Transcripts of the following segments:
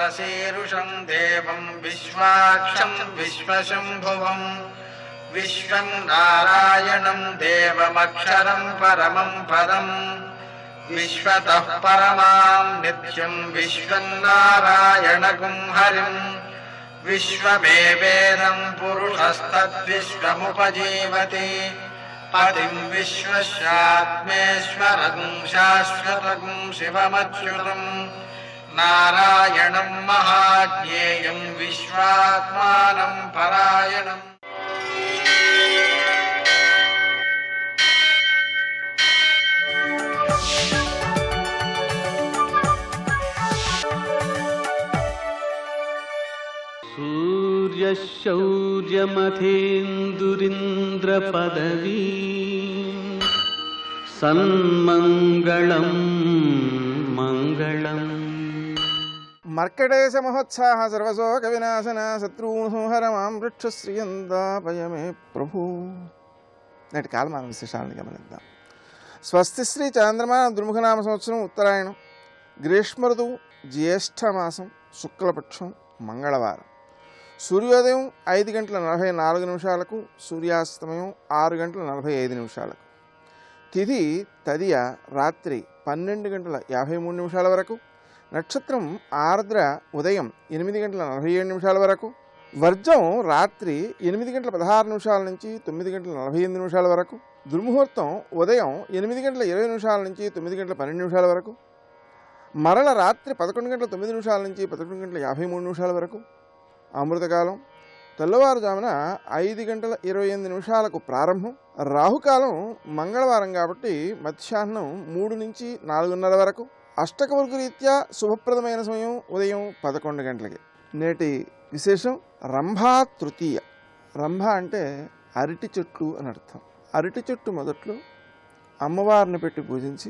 विश्वशीरुषं देवं विश्वाक्षं विश्वशम्भुवं विश्वं नारायणं देवमक्षरं परमं पदं विश्वतः परमां नित्यं विश्वन्नारायणगुं हरिं विश्वमेवेदं पुरुषस्तद्विश्वमुपजीवति पतिं विश्वस्यात्मेश्वरं शाश्वतं शिवमच्युतं नारायणं महाज्ञेयं विश्वात्मानं परायणम्। सूर्यशौर्यमथेन्दुरिन्द्रपदवी सन्मङ्गलं मङ्गलम्। मर्कटेश महोत्साह सर्वशोक विनाशना शत्रुसंहरमां वृक्षश्रियन्दापयमे ప్రభు। నేటి కాలమాన విశేషాలను గమనిద్దాం. స్వస్తి శ్రీ చాంద్రమాన దుర్ముఖనామ సంవత్సరం ఉత్తరాయణం, గ్రీష్మ ఋతువు, జ్యేష్ఠమాసం, శుక్లపక్షం, మంగళవారం. సూర్యోదయం 5:44, సూర్యాస్తమయం 6:45. తిథి తదియ రాత్రి 12:53 వరకు. నక్షత్రం ఆర్ద్ర ఉదయం 8:47 వరకు. వర్జం రాత్రి 8:16 నుంచి 9:48 వరకు. దుర్ముహూర్తం ఉదయం 8:20 నుంచి 9:12 వరకు. మరల రాత్రి 11:09 నుంచి 11:53 వరకు. అమృతకాలం తెల్లవారుజామున 5:28 ప్రారంభం. రాహుకాలం మంగళవారం కాబట్టి మధ్యాహ్నం 3 నుంచి 4:30 వరకు. అష్టకవర్గ రీత్యా శుభప్రదమైన సమయం ఉదయం 11 గంటలకి. నేటి విశేషం రంభా తృతీయ. రంభ అంటే అరటి చెట్లు అని అర్థం. అరటి చెట్టు మొదట్లో అమ్మవారిని పెట్టి పూజించి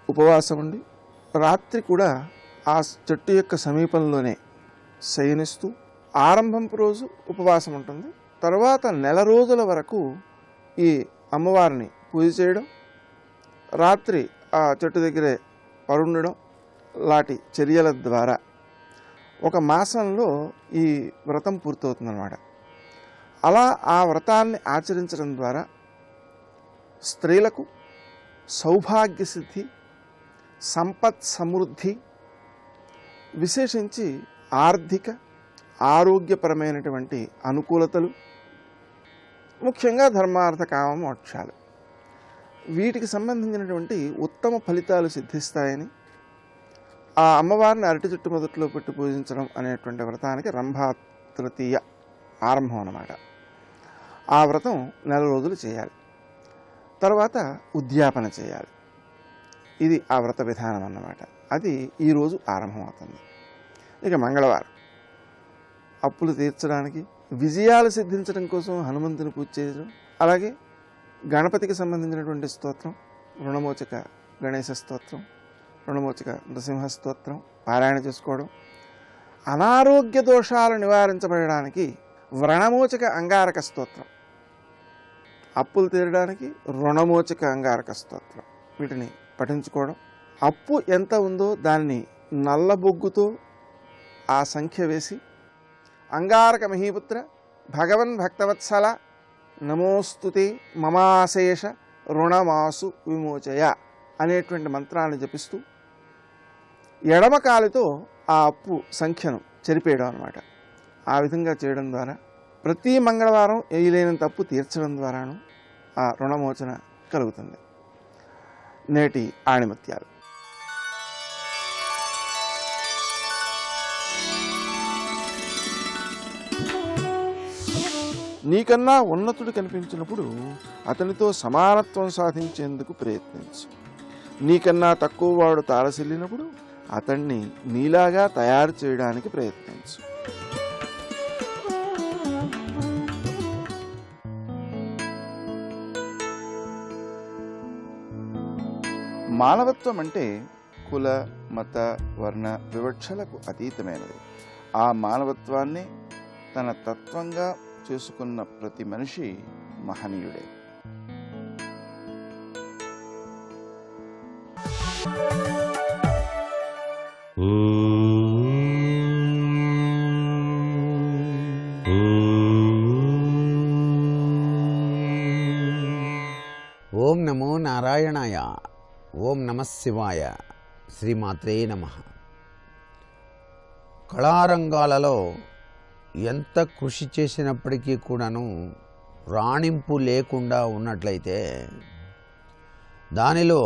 ఉపవాసం ఉండి రాత్రి కూడా ఆ చెట్టు యొక్క సమీపంలోనే శయనిస్తూ ఆరంభంపు రోజు ఉపవాసం ఉంటుంది. తర్వాత నెల రోజుల వరకు ఈ అమ్మవారిని పూజ చేయడం, రాత్రి ఆ చెట్టు దగ్గరే పరుండడం లాంటి చర్యల ద్వారా ఒక మాసంలో ఈ వ్రతం పూర్తవుతుందన్నమాట. అలా ఆ వ్రతాన్ని ఆచరించడం ద్వారా స్త్రీలకు సౌభాగ్య సిద్ధి, సంపత్ సమృద్ధి, విశేషించి ఆర్థిక ఆరోగ్యపరమైనటువంటి అనుకూలతలు, ముఖ్యంగా ధర్మార్థ కామ మోక్షాలు, వీటికి సంబంధించినటువంటి ఉత్తమ ఫలితాలు సిద్ధిస్తాయని ఆ అమ్మవారిని అరటి చెట్టు మొదట్లో పెట్టి పూజించడం అనేటువంటి వ్రతానికి రంభా తృతీయ ఆరంభం అన్నమాట. ఆ వ్రతం నెల రోజులు చేయాలి. తర్వాత ఉద్యాపన చేయాలి. ఇది ఆ వ్రత విధానం అన్నమాట. అది ఈరోజు ఆరంభం అవుతుంది. ఇక మంగళవారం అప్పులు తీర్చడానికి, విజయాలు సిద్ధించడం కోసం హనుమంతుని పూజ చేయడం, అలాగే గణపతికి సంబంధించినటువంటి స్తోత్రం, రుణమోచక గణేశ స్తోత్రం, రుణమోచక నృసింహ స్తోత్రం పారాయణ చేసుకోవడం, అనారోగ్య దోషాలు నివారించబడడానికి వ్రణమోచక అంగారక స్తోత్రం, అప్పులు తీరడానికి రుణమోచక అంగారక స్తోత్రం, వీటిని పఠించుకోవడం. అప్పు ఎంత ఉందో దాన్ని నల్ల బొగ్గుతో ఆ సంఖ్య వేసి అంగారక మహీపుత్ర భగవన్ భక్తవత్సల నమోస్తుతే మమాశేష రుణమాసు విమోచయ అనేటువంటి మంత్రాన్ని జపిస్తూ ఎడమ కాలితో ఆ అప్పు సంఖ్యను చెరిపేయడం అన్నమాట. ఆ విధంగా చేయడం ద్వారా ప్రతి మంగళవారం వేయలేనంత అప్పు తీర్చడం ద్వారాను ఆ రుణమోచన కలుగుతుంది. నేటి ఆణిమత్యాలు. నీకన్నా ఉన్నతుడు కనిపించినప్పుడు అతనితో సమానత్వం సాధించేందుకు ప్రయత్నించు. నీకన్నా తక్కువ వాడు తారసిల్లినప్పుడు అతన్ని నీలాగా తయారు చేయడానికి ప్రయత్నించు. మానవత్వం అంటే కుల, మత, వర్ణ వివక్షలకు అతీతమైనది. ఆ మానవత్వాన్ని తన తత్వంగా చేసుకున్న ప్రతి మనిషి మహనీయుడే. ఓం నమో నారాయణాయ. ఓం నమః శివాయ. శ్రీమాత్రే నమః. కళారంగాలలో ఎంత కృషి చేసినప్పటికీ కూడాను రాణింపు లేకుండా ఉన్నట్లయితే దానిలో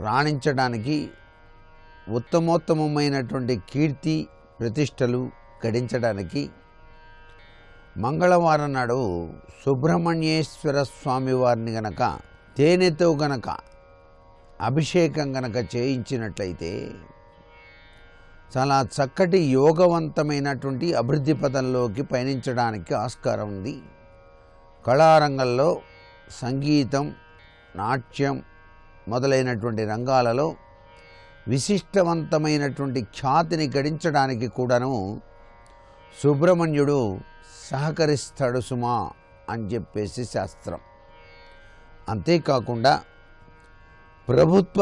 రాణించడానికి ఉత్తమోత్తమమైనటువంటి కీర్తి ప్రతిష్టలు గడించడానికి మంగళవారం నాడు సుబ్రహ్మణ్యేశ్వర స్వామి వారిని గనక తేనెతో గనక అభిషేకం గనక చేయించినట్లయితే చాలా చక్కటి యోగవంతమైనటువంటి అభివృద్ధి పదంలోకి పయనించడానికి ఆస్కారం ఉంది. కళారంగంలో సంగీతం, నాట్యం మొదలైనటువంటి రంగాలలో విశిష్టవంతమైనటువంటి ఖ్యాతిని గడించడానికి కూడాను సుబ్రహ్మణ్యుడు సహకరిస్తాడు సుమా అని చెప్పేసి శాస్త్రం. అంతేకాకుండా ప్రభుత్వ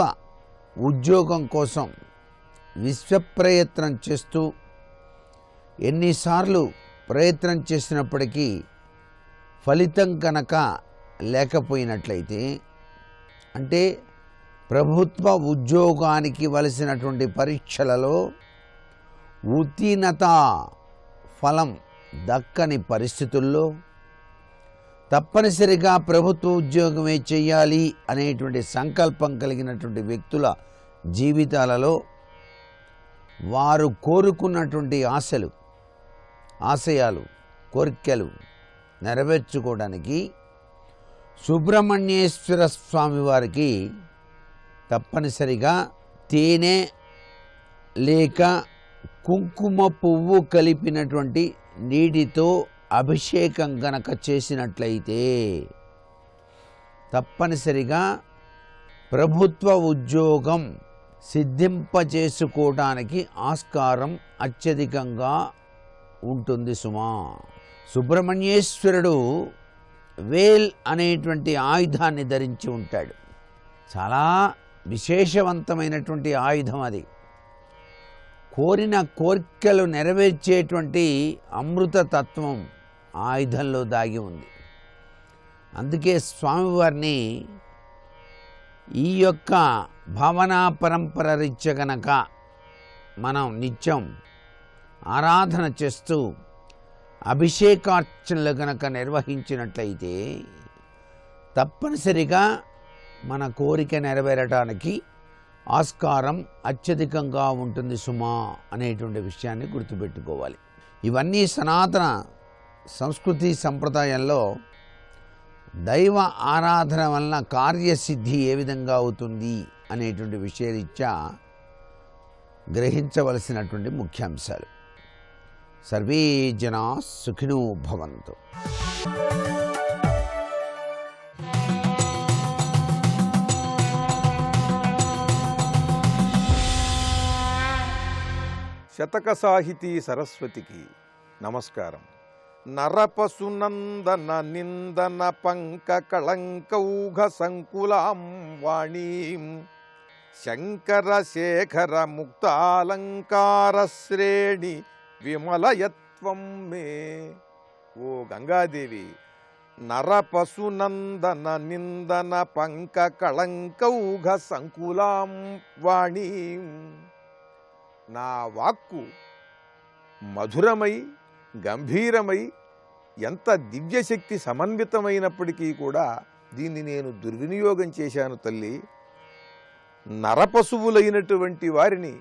ఉద్యోగం కోసం విశ్వప్రయత్నం చేస్తూ ఎన్నిసార్లు ప్రయత్నం చేసినప్పటికీ ఫలితం కనుక లేకపోయినట్లయితే, అంటే ప్రభుత్వ ఉద్యోగానికి వలసినటువంటి పరీక్షలలో ఉత్తీర్ణత ఫలం దక్కని పరిస్థితుల్లో తప్పనిసరిగా ప్రభుత్వ ఉద్యోగమే చేయాలి అనేటువంటి సంకల్పం కలిగినటువంటి వ్యక్తుల జీవితాలలో వారు కోరుకున్నటువంటి ఆశయాలు, కోరికలు నెరవేర్చుకోవడానికి సుబ్రహ్మణ్యేశ్వర స్వామి వారికి తప్పనిసరిగా తేనె లేక కుంకుమ పువ్వు కలిపినటువంటి నీటితో అభిషేకం గనక చేసినట్లయితే తప్పనిసరిగా ప్రభుత్వ ఉద్యోగం సిద్ధింపజేసుకోవడానికి ఆస్కారం అత్యధికంగా ఉంటుంది సుమా. సుబ్రహ్మణ్యేశ్వరుడు వేల్ అనేటువంటి ఆయుధాన్ని ధరించి ఉంటాడు. చాలా విశేషవంతమైనటువంటి ఆయుధం అది. కోరిన కోరికలు నెరవేర్చేటువంటి అమృత తత్వం ఆయుధంలో దాగి ఉంది. అందుకే స్వామివారిని ఈ యొక్క భావనా పరంపర రీత్యా గనక మనం నిత్యం ఆరాధన చేస్తూ అభిషేకార్చనలు గనక నిర్వహించినట్లయితే తప్పనిసరిగా మన కోరిక నెరవేరటానికి ఆస్కారం అత్యధికంగా ఉంటుంది సుమా అనేటువంటి విషయాన్ని గుర్తుపెట్టుకోవాలి. ఇవన్నీ సనాతన సంస్కృతి సంప్రదాయంలో దైవ ఆరాధన వలన కార్యసిద్ధి ఏ విధంగా అవుతుంది అనేటువంటి విషయరీత్యా గ్రహించవలసినటువంటి ముఖ్యాంశాలు. సర్వే జనా సుఖినో భవంతు. శతక సాహితీ సరస్వతికి నమస్కారం. నరపసునందన నిందన పంక కళంకౌఘ సంకులాం వాణీం శంకర శేఖర ముక్తాలంకార శ్రేణి విమలయత్వం మే. ఓ గంగాదేవి, నరపసునందన నిందన పంక కళంకౌఘ సంకులాం వాణీం. నా వాక్కు మధురమై గంభీరమై ఎంత దివ్యశక్తి సమన్వితమైనప్పటికీ కూడా దీన్ని నేను దుర్వినియోగం చేశాను తల్లి. నరపశువులైనటువంటి వారిని,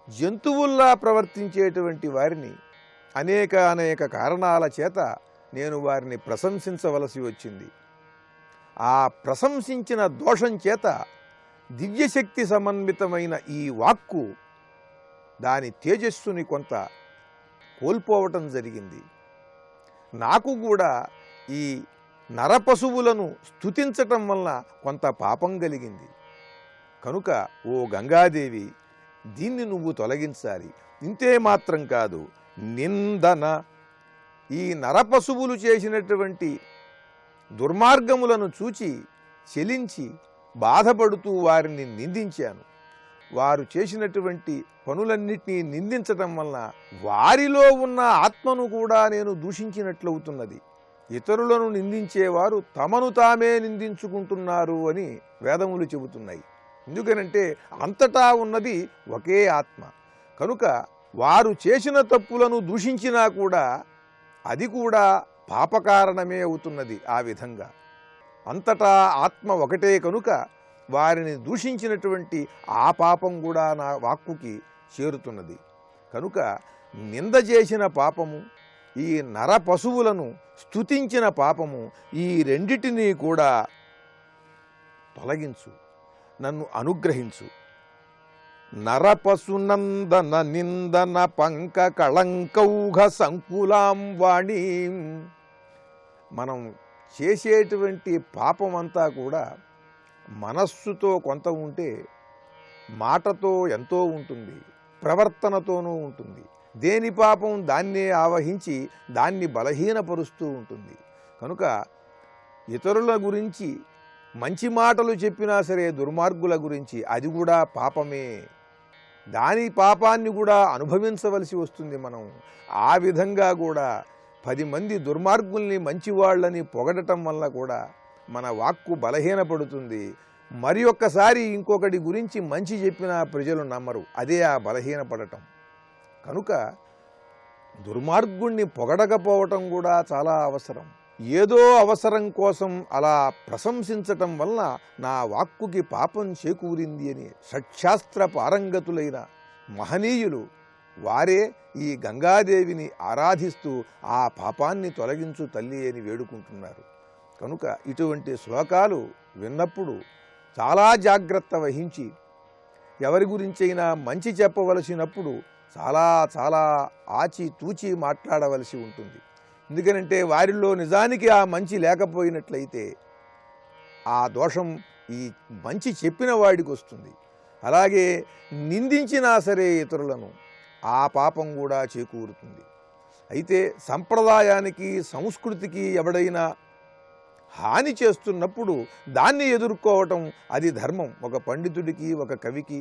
జంతువుల్లా ప్రవర్తించేటువంటి వారిని అనేక కారణాల చేత నేను వారిని ప్రశంసించవలసి వచ్చింది. ఆ ప్రశంసించిన దోషం చేత దివ్యశక్తి సమన్వితమైన ఈ వాక్కు దాని తేజస్సుని కొంత కోల్పోవటం జరిగింది. నాకు కూడా ఈ నరపశువులను స్తుతించటం వలన కొంత పాపం కలిగింది. కనుక ఓ గంగాదేవి, దీన్ని నువ్వు తొలగించాలి. ఇంతే మాత్రం కాదు, నిందన, ఈ నరపశువులు చేసినటువంటి దుర్మార్గములను చూచి చెలించి బాధపడుతూ వారిని నిందించాను. వారు చేసినటువంటి పనులన్నిటినీ నిందించటం వలన వారిలో ఉన్న ఆత్మను కూడా నేను దూషించినట్లవుతున్నది. ఇతరులను నిందించేవారు తమను తామే నిందించుకుంటున్నారు అని వేదములు చెబుతున్నాయి. ఎందుకనంటే అంతటా ఉన్నది ఒకే ఆత్మ కనుక వారు చేసిన తప్పులను దూషించినా కూడా అది కూడా పాపకారణమే అవుతున్నది. ఆ విధంగా అంతటా ఆత్మ ఒకటే కనుక వారిని దూషించినటువంటి ఆ పాపం కూడా నా వాక్కుకి చేరుతున్నది. కనుక నింద చేసిన పాపము, ఈ నర పశువులను స్తుతించిన పాపము, ఈ రెండిటినీ కూడా తొలగించు, నన్ను అనుగ్రహించు. నరపశునందన నిందన పంక కళంకౌఘ సంకులాం వాణి. మనం చేసేటువంటి పాపమంతా కూడా మనస్సుతో కొంత ఉంటే మాటతో ఎంతో ఉంటుంది, ప్రవర్తనతోనూ ఉంటుంది. దేని పాపం దాన్నే ఆవహించి దాన్ని బలహీనపరుస్తూ ఉంటుంది. కనుక ఇతరుల గురించి మంచి మాటలు చెప్పినా సరే దుర్మార్గుల గురించి అది కూడా పాపమే. దాని పాపాన్ని కూడా అనుభవించవలసి వస్తుంది మనం. ఆ విధంగా కూడా 10 మంది దుర్మార్గుల్ని మంచివాళ్ళని పొగడటం వల్ల కూడా మన వాక్కు బలహీనపడుతుంది. మరి ఒక్కసారి ఇంకొకటి గురించి మంచి చెప్పినా ప్రజలు నమ్మరు. అదే ఆ బలహీనపడటం. కనుక దుర్మార్గుణ్ణి పొగడకపోవటం కూడా చాలా అవసరం. ఏదో అవసరం కోసం అలా ప్రశంసించటం వల్ల నా వాక్కుకి పాపం చేకూరింది అని షట్శాస్త్ర పారంగతులైన మహనీయులు వారే ఈ గంగాదేవిని ఆరాధిస్తూ ఆ పాపాన్ని తొలగించు తల్లి అని వేడుకుంటున్నారు. కనుక ఇటువంటి శ్లోకాలు విన్నప్పుడు చాలా జాగ్రత్త వహించి ఎవరి గురించైనా మంచి చెప్పవలసినప్పుడు చాలా చాలా ఆచి తూచి మాట్లాడవలసి ఉంటుంది. ఎందుకనంటే వారిలో నిజానికి ఆ మంచి లేకపోయినట్లయితే ఆ దోషం ఈ మంచి చెప్పిన వాడికి వస్తుంది. అలాగే నిందించినా సరే ఇతరులను ఆ పాపం కూడా చేకూరుతుంది. అయితే సంప్రదాయానికి సంస్కృతికి ఎవడైనా హాని చేస్తున్నప్పుడు దాన్ని ఎదుర్కోవటం అది ధర్మం. ఒక పండితుడికి, ఒక కవికి,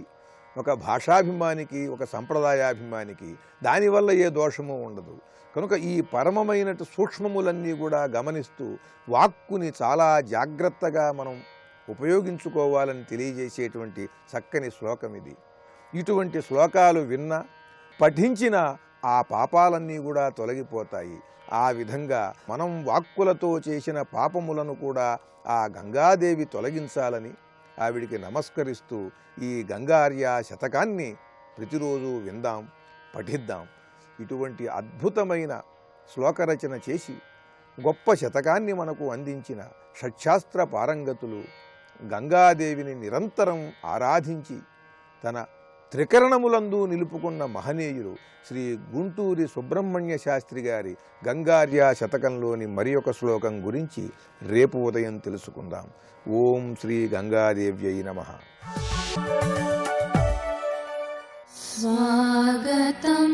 ఒక భాషాభిమానికి, ఒక సంప్రదాయాభిమానికి దానివల్ల ఏ దోషము ఉండదు. కనుక ఈ పరమమైన సూక్ష్మములన్నీ కూడా గమనిస్తూ వాక్కుని చాలా జాగ్రత్తగా మనం ఉపయోగించుకోవాలని తెలియజేసేటువంటి చక్కని శ్లోకం ఇది. ఇటువంటి శ్లోకాలు విన్నా పఠించిన ఆ పాపాలన్నీ కూడా తొలగిపోతాయి. ఆ విధంగా మనం వాక్కులతో చేసిన పాపములను కూడా ఆ గంగాదేవి తొలగించాలని ఆవిడికి నమస్కరిస్తూ ఈ గంగార్య శతకాన్ని ప్రతిరోజు విందాం, పఠిద్దాం. ఇటువంటి అద్భుతమైన శ్లోకరచన చేసి గొప్ప శతకాన్ని మనకు అందించిన షట్శాస్త్ర పారంగతులు గంగాదేవిని నిరంతరం ఆరాధించి తన త్రికరణములందు నిలుపుకున్న మహనీయులు శ్రీ గుంటూరి సుబ్రహ్మణ్య శాస్త్రి గారి గంగార్య శతకంలోని మరి ఒక శ్లోకం గురించి రేపు ఉదయం తెలుసుకుందాం. ఓం శ్రీ గంగాదేవ్యై నమః. స్వాగతం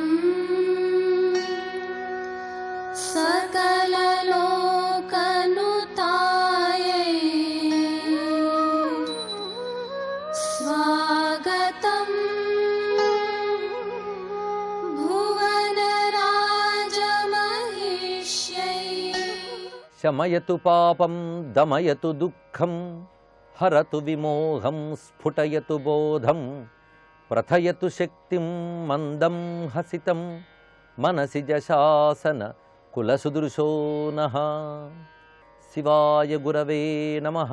సకలలోకనుతాయై స్వాగతం భువనరాజమహిష్యై. శమయతు పాపం దమయతు దుఃఖం హరతు విమోహం స్ఫుటయతు బోధం ప్రథయతు శక్తిం మందం హసితం మనసిజ శాసన కులసుదృశో నః. శివాయ గురవే నమః.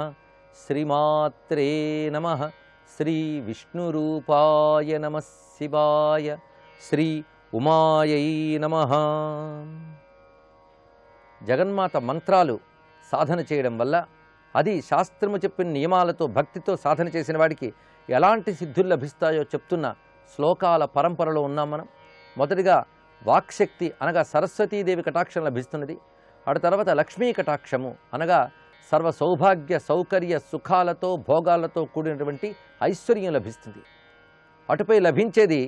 శ్రీమాత్రే నమః. శ్రీ విష్ణురూపాయ నమః శివాయ. శ్రీ ఉమాయై నమః. జగన్మాత మంత్రాలు సాధన చేయడం వల్ల అది శాస్త్రము చెప్పిన నియమాలతో భక్తితో సాధన చేసిన వాడికి ఎలాంటి సిద్ధులు లభిస్తాయో చెప్తున్న శ్లోకాల పరంపరలో ఉన్నాం మనం. మొదటిగా వాక్శక్తి అనగా సరస్వతీదేవి కటాక్షం లభిస్తున్నది. ఆ తర్వాత లక్ష్మీ కటాక్షము అనగా సర్వ సౌభాగ్య సౌకర్య సుఖాలతో భోగాలతో కూడినటువంటి ఐశ్వర్యం లభిస్తుంది. అటుపై లభించేది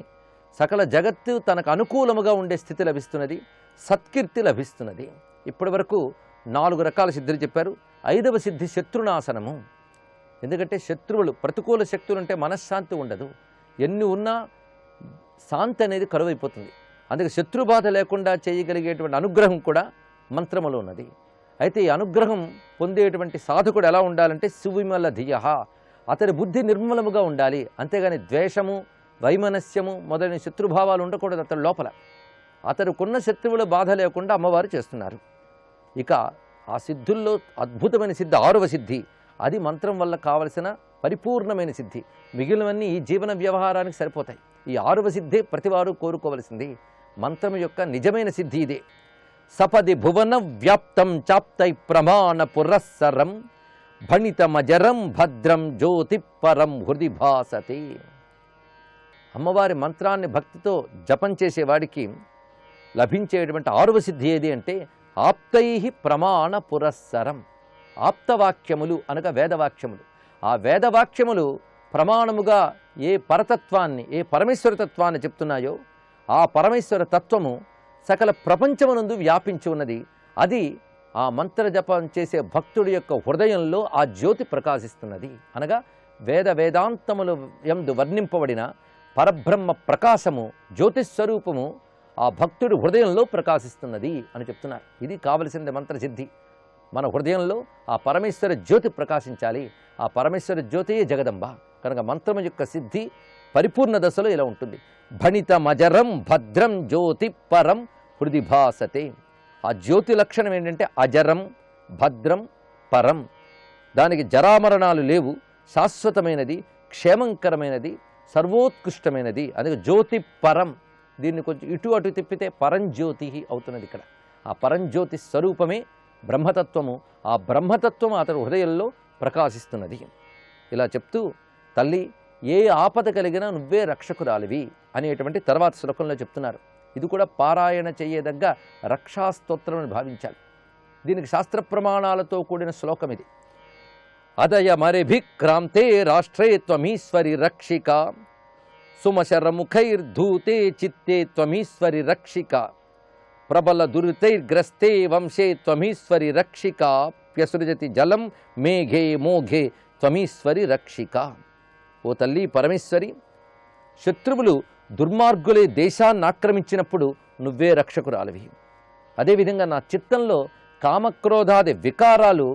సకల జగత్తు తనకు అనుకూలముగా ఉండే స్థితి లభిస్తున్నది, సత్కీర్తి లభిస్తున్నది. ఇప్పటి వరకు 4 రకాల సిద్ధులు చెప్పారు. 5వ సిద్ధి శత్రునాశనము. ఎందుకంటే శత్రువులు ప్రతికూల శక్తులు అంటే మనశ్శాంతి ఉండదు, ఎన్ని ఉన్నా శాంతి అనేది కరువైపోతుంది. అందుకే శత్రుబాధ లేకుండా చేయగలిగేటువంటి అనుగ్రహం కూడా మంత్రములో ఉన్నది. అయితే ఈ అనుగ్రహం పొందేటువంటి సాధకుడు ఎలా ఉండాలంటే సువిమల ధియ, అతని బుద్ధి నిర్మలముగా ఉండాలి. అంతేగాని ద్వేషము, వైమనస్యము మొదలైన శత్రుభావాలు ఉండకూడదు అతని లోపల. అతడుకున్న శత్రువుల బాధ లేకుండా అమ్మవారు చేస్తున్నారు. ఇక ఆ సిద్ధుల్లో అద్భుతమైన సిద్ధి 6వ సిద్ధి, అది మంత్రం వల్ల కావలసిన పరిపూర్ణమైన సిద్ధి. మిగిలినవన్నీ ఈ జీవన వ్యవహారానికి సరిపోతాయి. ఈ 6వ సిద్ధే ప్రతివారు కోరుకోవలసింది. మంత్రం యొక్క నిజమైన సిద్ధి ఇదే. సపది భువన వ్యాప్తం చాప్తై ప్రమాణ పురస్సరం భణితమజరం భద్రం జ్యోతి పరం హృది భాసతే. అమ్మవారి మంత్రాన్ని భక్తితో జపం చేసేవాడికి లభించేటువంటి 6వ సిద్ధి ఏది అంటే ఆప్తై ప్రమాణ పురస్సరం. ఆప్తవాక్యములు అనగా వేదవాక్యములు. ఆ వేదవాక్యములు ప్రమాణముగా ఏ పరతత్వాన్ని, ఏ పరమేశ్వర తత్వాన్ని చెప్తున్నాయో ఆ పరమేశ్వర తత్వము సకల ప్రపంచమునందు వ్యాపించి ఉన్నది. అది ఆ మంత్ర జపం చేసే భక్తుడి యొక్క హృదయంలో ఆ జ్యోతి ప్రకాశిస్తున్నది. అనగా వేదాంతములు యందు వర్ణింపబడిన పరబ్రహ్మ ప్రకాశము, జ్యోతిస్వరూపము ఆ భక్తుడి హృదయంలో ప్రకాశిస్తున్నది అని చెప్తున్నారు. ఇది కావలసింది మంత్రసిద్ధి. మన హృదయంలో ఆ పరమేశ్వర జ్యోతి ప్రకాశించాలి. ఆ పరమేశ్వర జ్యోతియే జగదంబ. కనుక మంత్రం యొక్క సిద్ధి పరిపూర్ణ దశలో ఇలా ఉంటుంది. భణితమజరం భద్రం జ్యోతి పరం హృది భాసతే. ఆ జ్యోతి లక్షణం ఏంటంటే అజరం, భద్రం, పరం. దానికి జరామరణాలు లేవు, శాశ్వతమైనది, క్షేమంకరమైనది, సర్వోత్కృష్టమైనది. అందుకే జ్యోతి పరం. దీన్ని కొంచెం ఇటు అటు తిప్పితే పరంజ్యోతి అవుతున్నది. ఇక్కడ ఆ పరంజ్యోతి స్వరూపమే బ్రహ్మతత్వము. ఆ బ్రహ్మతత్వము అతని హృదయంలో ప్రకాశిస్తున్నది. ఇలా చెప్తూ తల్లి ఏ ఆపద కలిగినా నువ్వే రక్షకురాలివి అనేటువంటి తర్వాత శ్లోకంలో చెప్తున్నారు. ఇది కూడా పారాయణ చేయదగ్గ రక్షాస్తోత్రం అని భావించాలి. దీనికి శాస్త్ర ప్రమాణాలతో కూడిన శ్లోకం ఇది. అదయ మరిభిక్రాంతే రాష్ట్రే త్వమీశ్వరి రక్షిక సుమశరముఖైర్ధూతే చిత్తే త్వమీశ్వరి రక్షిక ప్రబల దురితైర్గ్రస్తే వంశే త్వమీశ్వరి రక్షిక ప్యసృజతి జలం మేఘే మోఘే త్వమీశ్వరి రక్షిక. ఓ తల్లి పరమేశ్వరి, శత్రువులు దుర్మార్గులే దేశాన్ని ఆక్రమించినప్పుడు నువ్వే రక్షకురాలివి. అదేవిధంగా నా చిత్తంలో కామక్రోధాది వికారాలు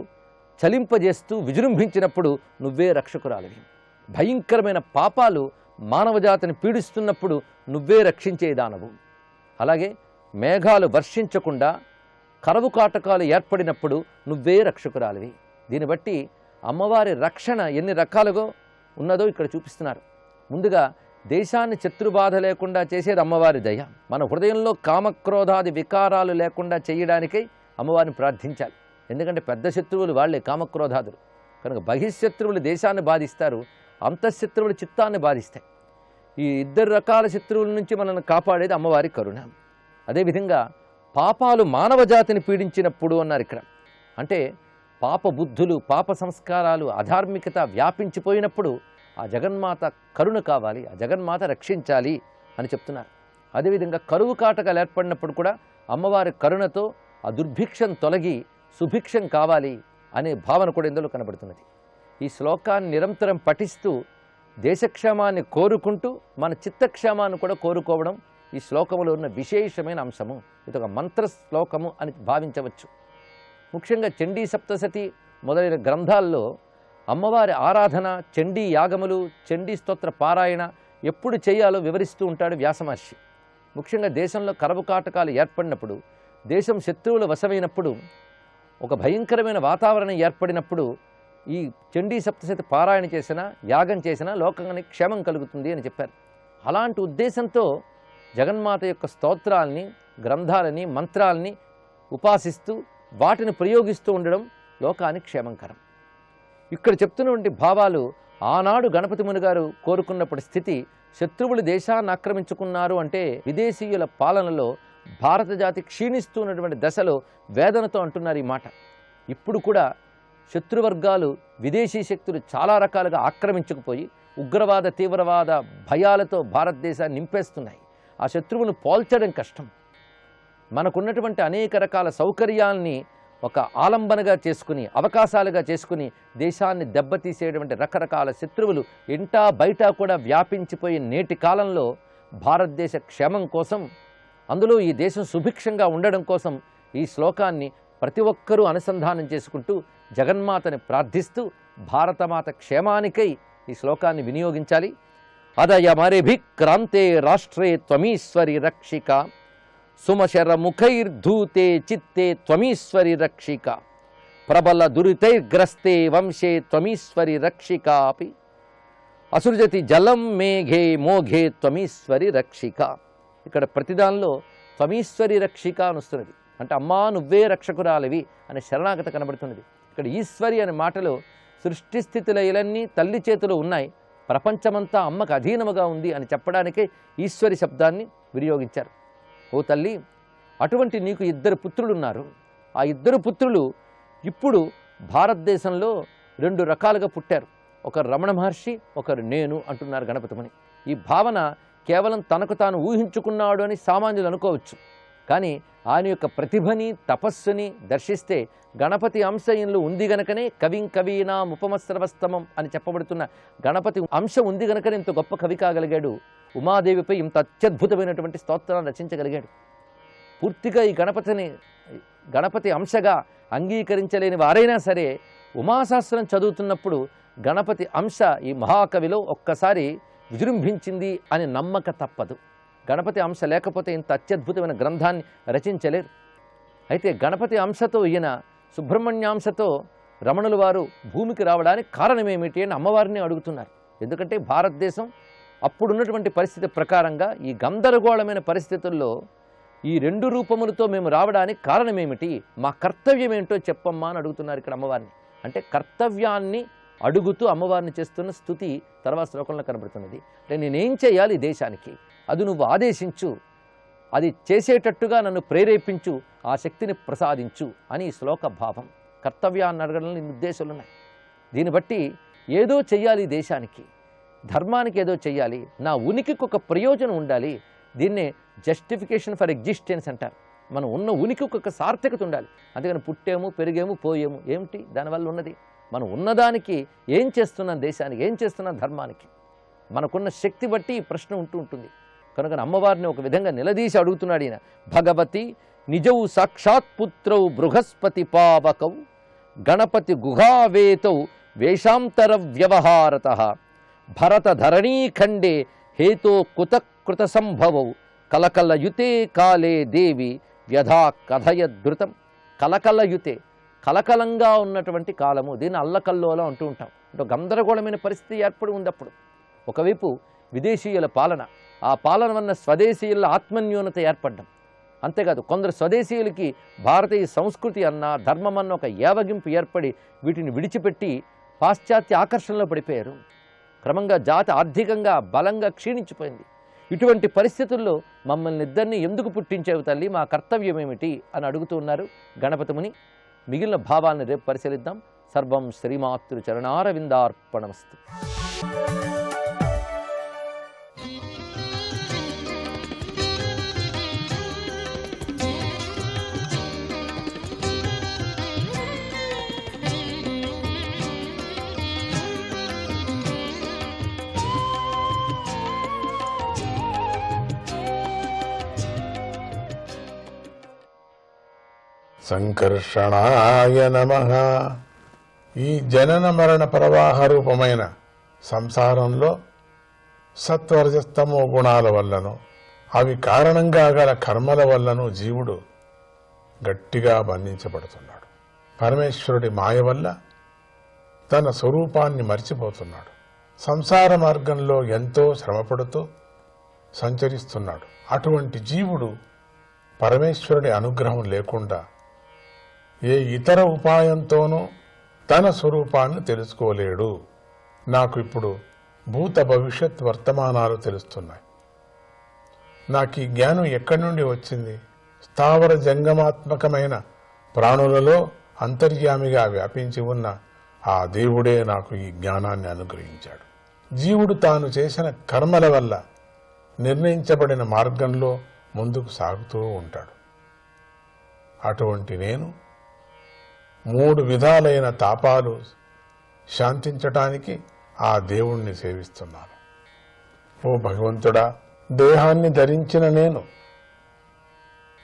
చలింపజేస్తూ విజృంభించినప్పుడు నువ్వే రక్షకురాలివి. భయంకరమైన పాపాలు మానవజాతిని పీడిస్తున్నప్పుడు నువ్వే రక్షించేదానవు. అలాగే మేఘాలు వర్షించకుండా కరవు కాటకాలు ఏర్పడినప్పుడు నువ్వే రక్షకురాలివి. దీన్ని బట్టి అమ్మవారి రక్షణ ఎన్ని రకాలుగా ఉన్నదో ఇక్కడ చూపిస్తున్నారు. ముందుగా దేశాన్ని శత్రుబాధ లేకుండా చేసేది అమ్మవారి దయ. మన హృదయంలో కామక్రోధాది వికారాలు లేకుండా చేయడానికై అమ్మవారిని ప్రార్థించాలి. ఎందుకంటే పెద్ద శత్రువులు వాళ్ళే కామక్రోధాదులు. కనుక బహిశత్రువులు దేశాన్ని బాధిస్తారు, అంతఃశత్రువులు చిత్తాన్ని బాధిస్తాయి. ఈ ఇద్దరు రకాల శత్రువుల నుంచి మనల్ని కాపాడేది అమ్మవారి కరుణ. అదేవిధంగా పాపాలు మానవ జాతిని పీడించినప్పుడు అన్నారు ఇక్కడ. అంటే పాప బుద్ధులు, పాప సంస్కారాలు, అధార్మికత వ్యాపించిపోయినప్పుడు ఆ జగన్మాత కరుణ కావాలి, ఆ జగన్మాత రక్షించాలి అని చెప్తున్నారు. అదేవిధంగా కరువు కాటకాలు ఏర్పడినప్పుడు కూడా అమ్మవారి కరుణతో ఆ దుర్భిక్షం తొలగి సుభిక్షం కావాలి అనే భావన కూడా ఇందులో కనబడుతున్నది. ఈ శ్లోకాన్ని నిరంతరం పఠిస్తూ దేశక్షేమాన్ని కోరుకుంటూ మన చిత్తక్షేమాన్ని కూడా కోరుకోవడం ఈ శ్లోకములో ఉన్న విశేషమైన అంశము. ఇది ఒక మంత్ర శ్లోకము అని భావించవచ్చు. ముఖ్యంగా చండీ సప్తశతి మొదలైన గ్రంథాల్లో అమ్మవారి ఆరాధన, చండీ యాగములు, చండీ స్తోత్ర పారాయణ ఎప్పుడు చేయాలో వివరిస్తూ ఉంటాడు వ్యాసమహర్షి. ముఖ్యంగా దేశంలో కరవు కాటకాలు ఏర్పడినప్పుడు, దేశం శత్రువుల వశమైనప్పుడు, ఒక భయంకరమైన వాతావరణం ఏర్పడినప్పుడు ఈ చండీ సప్తశతి పారాయణ చేసినా, యాగం చేసినా లోకానికి క్షేమం కలుగుతుంది అని చెప్పారు. అలాంటి ఉద్దేశంతో జగన్మాత యొక్క స్తోత్రాల్ని, గ్రంథాలని, మంత్రాలని ఉపాసిస్తూ వాటిని ప్రయోగిస్తూ ఉండడం లోకానికి క్షేమంకరం. ఇక్కడ చెప్తున్నటువంటి భావాలు ఆనాడు గణపతి ముని గారు కోరుకున్నప్పటి స్థితి, శత్రువులు దేశాన్ని ఆక్రమించుకున్నారు అంటే విదేశీయుల పాలనలో భారత జాతి క్షీణిస్తున్నటువంటి దశలో వేదనతో అంటున్నారు ఈ మాట. ఇప్పుడు కూడా శత్రువర్గాలు, విదేశీ శక్తులు చాలా రకాలుగా ఆక్రమించుకుపోయి ఉగ్రవాద, తీవ్రవాద భయాలతో భారతదేశాన్ని నింపేస్తున్నాయి. ఆ శత్రువును పోల్చడం కష్టం. మనకున్నటువంటి అనేక రకాల సౌకర్యాల్ని ఒక ఆలంబనగా చేసుకుని, అవకాశాలుగా చేసుకుని దేశాన్ని దెబ్బతీసేటువంటి రకరకాల శత్రువులు ఇంటా బయట కూడా వ్యాపించిపోయే నేటి కాలంలో భారతదేశ క్షేమం కోసం, అందులో ఈ దేశం సుభిక్షంగా ఉండడం కోసం ఈ శ్లోకాన్ని ప్రతి ఒక్కరూ అనుసంధానం చేసుకుంటూ జగన్మాతని ప్రార్థిస్తూ భారతమాత క్షేమానికై ఈ శ్లోకాన్ని వినియోగించాలి. అదయమరిభిక్రాంతే రాష్ట్రే త్వమీశ్వరి రక్షిక సుమశర ముఖైర్ధూతే చిత్తే త్వమీశ్వరి రక్షిక ప్రబల దురితైర్గ్రస్తే వంశే త్వమీశ్వరి రక్షికాపి అసృజతి జలం మేఘే మోఘే త్వమీశ్వరి రక్షిక. ఇక్కడ ప్రతిదానిలో త్వమీశ్వరి రక్షిక అని వస్తున్నది. అంటే అమ్మా నువ్వే రక్షకురాలివి అనే శరణాగత కనబడుతున్నది. ఇక్కడ ఈశ్వరి అనే మాటలో సృష్టి స్థితిలయలన్నీ తల్లి చేతిలో ఉన్నాయి, ప్రపంచమంతా అమ్మకు అధీనముగా ఉంది అని చెప్పడానికే ఈశ్వరి శబ్దాన్ని వినియోగించారు. ఓ తల్లి, అటువంటి నీకు 2 పుత్రులు ఉన్నారు. ఆ 2 పుత్రులు ఇప్పుడు భారతదేశంలో 2 రకాలుగా పుట్టారు. ఒకరు రమణ మహర్షి, ఒకరు నేను అంటున్నారు గణపతిమని. ఈ భావన కేవలం తనకు తాను ఊహించుకున్నాడు అని సామాన్యులు అనుకోవచ్చు. కానీ ఆయన యొక్క ప్రతిభని తపస్సుని దర్శిస్తే గణపతి అంశ ఈయనలో ఉంది గనకనే కవిం కవీనాం ఉపమస్రవస్తమం అని చెప్పబడుతున్న గణపతి అంశ ఉంది గనకనే ఇంత గొప్ప కవి కాగలిగాడు. ఉమాదేవిపై ఇంత అత్యద్భుతమైనటువంటి స్తోత్రాన్ని రచించగలిగాడు. పూర్తిగా ఈ గణపతి అంశగా అంగీకరించలేని వారైనా సరే ఉమాశాస్త్రం చదువుతున్నప్పుడు గణపతి అంశ ఈ మహాకవిలో ఒక్కసారి విజృంభించింది అని నమ్మక తప్పదు. గణపతి అంశ లేకపోతే ఇంత అత్యద్భుతమైన గ్రంథాన్ని రచించలేరు. అయితే గణపతి అంశతో ఈయన సుబ్రహ్మణ్యాంశతో రమణుల వారు భూమికి రావడానికి కారణమేమిటి అని అమ్మవారిని అడుగుతున్నారు. ఎందుకంటే భారతదేశం అప్పుడున్నటువంటి పరిస్థితి ప్రకారంగా ఈ గందరగోళమైన పరిస్థితుల్లో ఈ 2 రూపములతో మేము రావడానికి కారణమేమిటి, మా కర్తవ్యం ఏంటో చెప్పమ్మా అని అడుగుతున్నారు ఇక్కడ అమ్మవారిని. అంటే కర్తవ్యాన్ని అడుగుతూ అమ్మవారిని చేస్తున్న స్తుతి తర్వాత శ్లోకంలో కనబడుతున్నది. అంటే నేనేం చేయాలి దేశానికి, అది నువ్వు ఆదేశించు, అది చేసేటట్టుగా నన్ను ప్రేరేపించు, ఆ శక్తిని ప్రసాదించు అని ఈ శ్లోక భావం. కర్తవ్యాన్ని అడగడంలో ఇన్ని ఉద్దేశాలు ఉన్నాయి. దీన్ని బట్టి ఏదో చెయ్యాలి, దేశానికి ధర్మానికి ఏదో చెయ్యాలి, నా ఉనికికి ఒక ప్రయోజనం ఉండాలి. దీన్నే జస్టిఫికేషన్ ఫర్ ఎగ్జిస్టెన్స్ అంటారు. మనం ఉన్న ఉనికికి ఒక సార్థకత ఉండాలి. అందుకని పుట్టేము పెరిగేము పోయేము ఏమిటి దానివల్ల ఉన్నది? మనం ఉన్నదానికి ఏం చేస్తున్నాం, దేశానికి ఏం చేస్తున్నాం, ధర్మానికి మనకున్న శక్తి బట్టి ఈ ప్రశ్న ఉంటుంది. కనుక అమ్మవారిని ఒక విధంగా నిలదీసి అడుగుతున్నాడు ఈయన. భగవతి నిజౌ సాక్షాత్ పుత్రౌ బృహస్పతి పావకౌ గణపతి గుహావేతౌ వేషాంతర వ్యవహారత భరత ధరణీఖండే హేతో కుతకృత సంభవౌ కలకలయుతే కాలే దేవి వ్యధా కథయద్ధృతం. కలకలయుతే కలకలంగా ఉన్నటువంటి కాలము, దీన్ని అల్లకల్లోలం అంటూ ఉంటాం. అంటే గందరగోళమైన పరిస్థితి ఏర్పడి ఉంది అప్పుడు. ఒకవైపు విదేశీయుల పాలన, ఆ పాలన వల్ల స్వదేశీయుల ఆత్మన్యూనత ఏర్పడ్డం. అంతేకాదు కొందరు స్వదేశీయులకి భారతీయ సంస్కృతి అన్న ధర్మం అన్న ఒక ఏవగింపు ఏర్పడి వీటిని విడిచిపెట్టి పాశ్చాత్య ఆకర్షణలో పడిపోయారు. క్రమంగా జాతి ఆర్థికంగా బలంగా క్షీణించిపోయింది. ఇటువంటి పరిస్థితుల్లో మమ్మల్ని ఇద్దరిని ఎందుకు పుట్టించేవి తల్లి, మా కర్తవ్యం ఏమిటి అని అడుగుతూ ఉన్నారు గణపతి ముని. మిగిలిన భావాలను రేపు పరిశీలిద్దాం. సర్వం శ్రీమాతృ చరణారవిందార్పణమస్తు. సంకర్షణాయ నమః. ఈ జనన మరణ ప్రవాహ రూపమైన సంసారంలో సత్వరజస్తమో గుణాల వల్లను అవి కారణంగా గల కర్మల వల్లను జీవుడు గట్టిగా బంధించబడుతున్నాడు. పరమేశ్వరుడి మాయ వల్ల తన స్వరూపాన్ని మర్చిపోతున్నాడు. సంసార మార్గంలో ఎంతో శ్రమపడుతూ సంచరిస్తున్నాడు. అటువంటి జీవుడు పరమేశ్వరుడి అనుగ్రహం లేకుండా ఏ ఇతర ఉపాయంతోనూ తన స్వరూపాన్ని తెలుసుకోలేడు. నాకు ఇప్పుడు భూత భవిష్యత్ వర్తమానాలు తెలుస్తున్నాయి. నాకు ఈ జ్ఞానం ఎక్కడి నుండి వచ్చింది? స్థావర జంగమాత్మకమైన ప్రాణులలో అంతర్యామిగా వ్యాపించి ఉన్న ఆ దేవుడే నాకు ఈ జ్ఞానాన్ని అనుగ్రహించాడు. జీవుడు తాను చేసిన కర్మల వల్ల నిర్ణయించబడిన మార్గంలో ముందుకు సాగుతూ ఉంటాడు. అటువంటి నేను 3 విధాలైన తాపాలు శాంతించటానికి ఆ దేవుణ్ణి సేవిస్తున్నాను. ఓ భగవంతుడా, దేహాన్ని ధరించిన నేను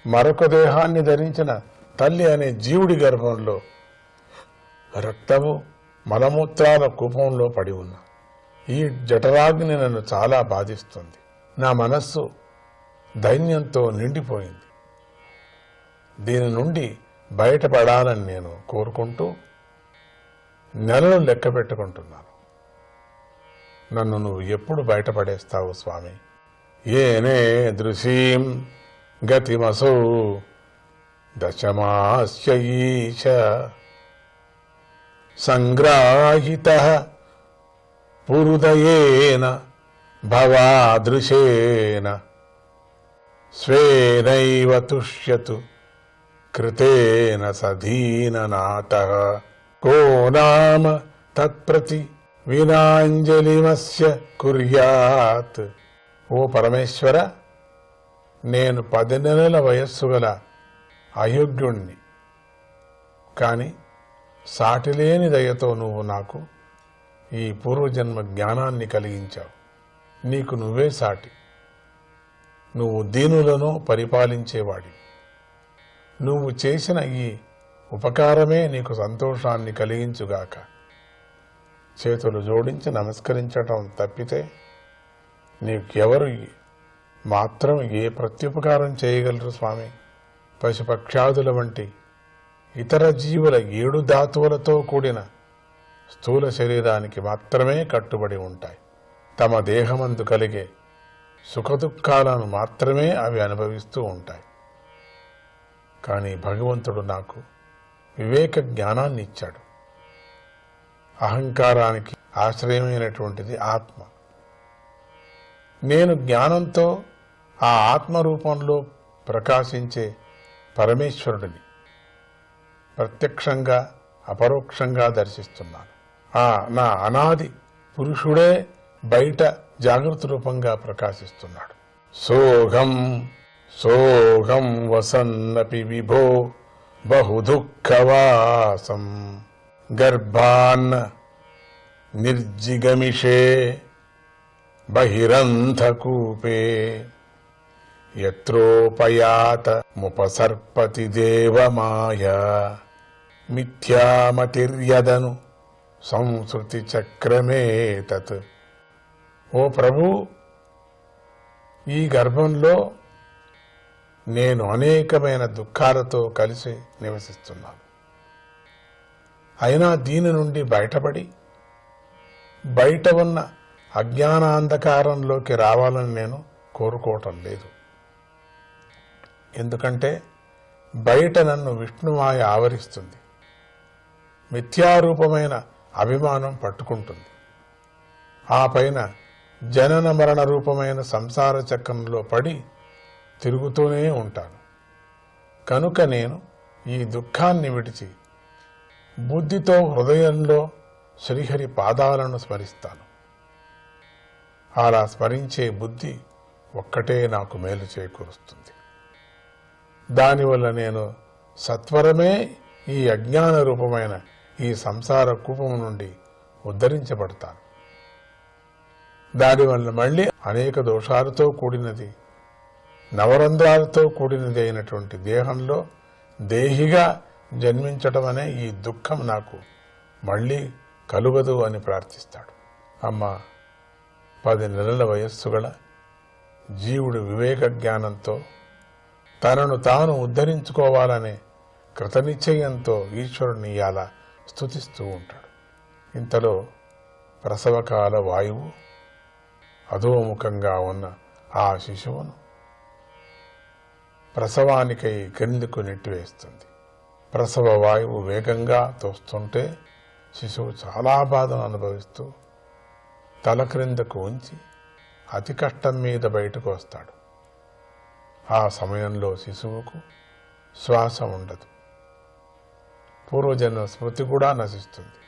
మరొక దేహాన్ని ధరించిన తల్లి అనే జీవుడి గర్భంలో రక్తము మలమూత్రాల కూపంలో పడి ఉన్నా. ఈ జఠరాగ్ని నన్ను చాలా బాధిస్తుంది. నా మనస్సు దైన్యంతో నిండిపోయింది. దీని నుండి బయటపడాలని నేను కోరుకుంటూ నెలలు లెక్క పెట్టుకుంటున్నాను. నన్ను నువ్వు ఎప్పుడు బయటపడేస్తావు స్వామి? ఏనే దృశీం గతిమసౌ దశమాస్య ఈశ సంగ్రాహితః పురుదయేన భవాదృశేన స్వేనైవ తుష్యతు కృతేన సధీననాథః కో నామ తత్ప్రతి వినాంజలిమస్య కుర్యాత్. ఓ పరమేశ్వర, నేను 10 నెలల వయస్సు గల అయోగ్యుణ్ణి, కాని సాటిలేని దయతో నువ్వు నాకు ఈ పూర్వజన్మ జ్ఞానాన్ని కలిగించావు. నీకు నువ్వే సాటి. నువ్వు దీనులను పరిపాలించేవాడి. నువ్వు చేసిన ఈ ఉపకారమే నీకు సంతోషాన్ని కలిగించుగాక. చేతులు జోడించి నమస్కరించటం తప్పితే నీకెవరు మాత్రం ఏ ప్రత్యుపకారం చేయగలరు స్వామి? పశుపక్షాదుల వంటి ఇతర జీవుల 7 ధాతువులతో కూడిన స్థూల శరీరానికి మాత్రమే కట్టుబడి ఉంటాయి. తమ దేహమందు కలిగే సుఖదుఖాలను మాత్రమే అవి అనుభవిస్తూ ఉంటాయి. కానీ భగవంతుడు నాకు వివేక జ్ఞానాన్ని ఇచ్చాడు. అహంకారానికి ఆశ్రయమైనటువంటిది ఆత్మ. నేను జ్ఞానంతో ఆ ఆత్మరూపంలో ప్రకాశించే పరమేశ్వరుడిని ప్రత్యక్షంగా అపరోక్షంగా దర్శిస్తున్నాను. నా అనాది పురుషుడే బయట జాగృత రూపంగా ప్రకాశిస్తున్నాడు. సోహం వసన్నపి విభో బహుదుఃఖవాసం గర్భాన్ నిర్జిగమిషే బహిరంధకూపే యత్రోపయాత ముపసర్పతి దేవమాయా మిథ్యామతిర్యదను సంస్కృతి చక్రమే తత్. ఓ ప్రభు, ఈ గర్భంలో నేను అనేకమైన దుఃఖాలతో కలిసి నివసిస్తున్నాను. అయినా దీని నుండి బయటపడి బయట ఉన్న అజ్ఞానాంధకారంలోకి రావాలని నేను కోరుకోవటం లేదు. ఎందుకంటే బయట నన్ను విష్ణుమాయ ఆవరిస్తుంది. మిథ్యారూపమైన అభిమానం పట్టుకుంటుంది. ఆ పైన జనన మరణ రూపమైన సంసార చక్రంలో పడి తిరుగుతూనే ఉంటాను. కనుక నేను ఈ దుఃఖాన్ని విడిచి బుద్ధితో హృదయంలో శ్రీహరి పాదాలను స్మరిస్తాను. అలా స్మరించే బుద్ధి ఒక్కటే నాకు మేలు చేకూరుస్తుంది. దానివల్ల నేను సత్వరమే ఈ అజ్ఞాన రూపమైన ఈ సంసార కూపం నుండి ఉద్ధరించబడతాను. దానివల్ల మళ్ళీ అనేక దోషాలతో కూడినది, నవరంధ్రాలతో కూడినది అయినటువంటి దేహంలో దేహిగా జన్మించటం అనే ఈ దుఃఖం నాకు మళ్ళీ కలుగదు అని ప్రార్థిస్తాడు. అమ్మ, 10 నెలల వయస్సు గల జీవుడు వివేక జ్ఞానంతో తనను తాను ఉద్ధరించుకోవాలనే కృతనిశ్చయంతో ఈశ్వరుని ఇలా స్తుతిస్తూ ఉంటాడు. ఇంతలో ప్రసవకాల వాయువు అధోముఖంగా ఉన్న ఆ శిశువును ప్రసవానికై క్రిందికు నెట్టివేస్తుంది. ప్రసవ వాయువు వేగంగా తోస్తుంటే శిశువు చాలా బాధను అనుభవిస్తూ తల క్రిందకు ఉంచి అతి కష్టం మీద బయటకు వస్తాడు. ఆ సమయంలో శిశువుకు శ్వాస ఉండదు. పూర్వజన్మ స్మృతి కూడా నశిస్తుంది.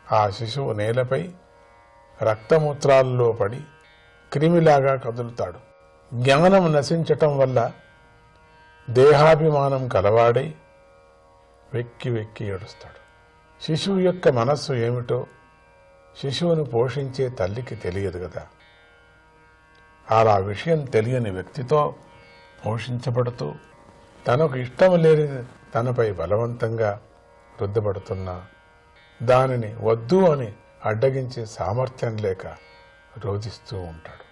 ఆ శిశువు నేలపై రక్తమూత్రాల్లో పడి క్రిమిలాగా కదులుతాడు. జ్ఞానం నశించటం వల్ల దేహాభిమానం కలవాడై వెక్కి వెక్కి ఏడుస్తాడు. శిశువు యొక్క మనస్సు ఏమిటో శిశువును పోషించే తల్లికి తెలియదు కదా. అలా విషయం తెలియని వ్యక్తితో పోషించబడుతూ తనకు ఇష్టం లేని తనపై బలవంతంగా రుద్దబడుతున్నా దానిని వద్దు అని అడ్డగించే సామర్థ్యం లేక రోధిస్తూ ఉంటాడు.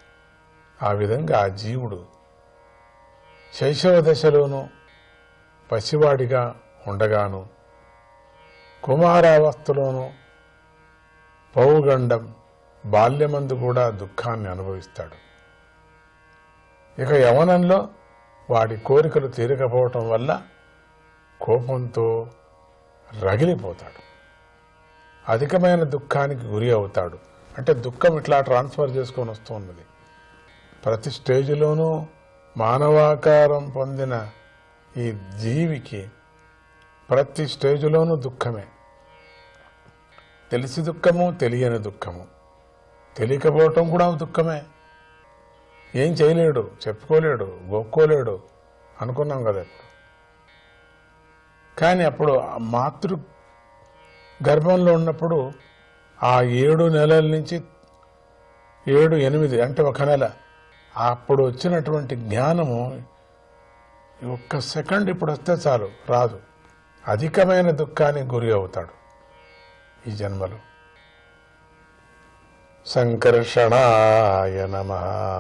ఆ విధంగా ఆ జీవుడు శైశవ దశలోనూ పసివాడిగా ఉండగాను కుమారావస్థలోనూ పౌగండం బాల్యమందు కూడా దుఃఖాన్ని అనుభవిస్తాడు. ఇక యవ్వనంలో వాడి కోరికలు తీరకపోవటం వల్ల కోపంతో రగిలిపోతాడు. అధికమైన దుఃఖానికి గురి అవుతాడు. అంటే దుఃఖం ఇట్లా ట్రాన్స్ఫర్ చేసుకొని వస్తూ ఉన్నది. ప్రతి స్టేజిలోనూ మానవాకారం పొందిన ఈ జీవికి ప్రతి స్టేజిలోనూ దుఃఖమే. తెలిసి దుఃఖము, తెలియని దుఃఖము. తెలియకపోవటం కూడా దుఃఖమే. ఏం చేయలేడు, చెప్పుకోలేడు, గొక్కోలేడు అనుకున్నాం కదా ఇప్పుడు. కానీ అప్పుడు మాతృ గర్భంలో ఉన్నప్పుడు ఆ 7 నెలల నుంచి 7, 8 అంటే 1 నెల అప్పుడు వచ్చినటువంటి జ్ఞానము ఒక్క సెకండ్ ఇప్పుడు వస్తే చాలు, రాదు. అధికమైన దుఃఖానికి గురి అవుతాడు ఈ జన్మలో. సంకర్షణాయ నమః.